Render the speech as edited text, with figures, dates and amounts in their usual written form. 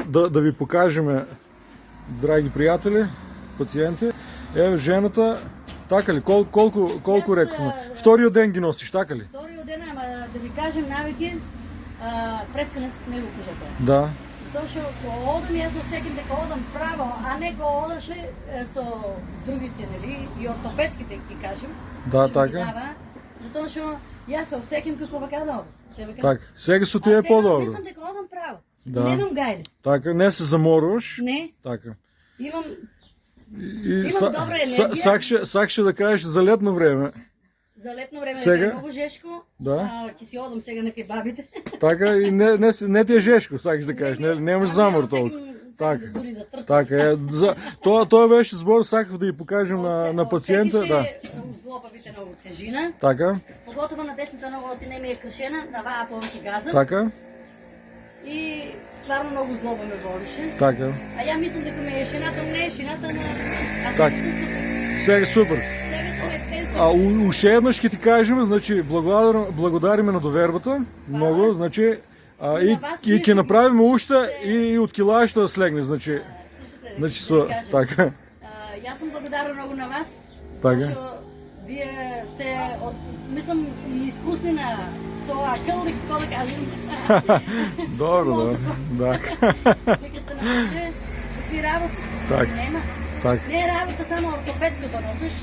Да ви покажем, драги приятели, пациенти. Жената, така ли? Колко рекохме? Втория ден ги носиш, така ли? Втория ден, ама да ви кажем навики, прескане с него кажете. Да. Зашто ко одам, јас осекам дека одам право, а не ко одашле со другите, нели, и ортопедските, ќе кажем. Да, така. Затоа што јас се осекам како вака да одам. Так, сега со ти е по-добро. Мислам дека одам право. Да. Немам гајле. Така, не се заморуваш. Не. Така. Имам И добра енергија. Сакше да кажеш за летно време. За летно време Сега? е многу жешко. Да. Ќе си одам сега на кебабите. Така, и не ти е жешко, сакаш да кажеш. Немаш замор толкова. Така. Дури да трчам. Така, тоа беше збор, сакав да ги покажем на пациента. Да. Злоупотребите многу тежина. Така, Поготово на десната нога ти не ми е кршена, на ваа повеќе газам. така, И стварно многу злоба ме болеше. така. А ја мислам дека ме е шината, не е шината на... Так. Сега супер. Уште еднаш ќе ти кажем, значи благодариме на довербата, много, значи и ќе направиме уште и од килажата да слегне, значи така. Јас сум благодарна многу на вас. Така. Зашто вие сте мислам и искусни на со акъл, како да кажем. Добро, да. Дека сте на пътя, какви работи. Так. Нема. Так. Не е работа само ортопедското носиш.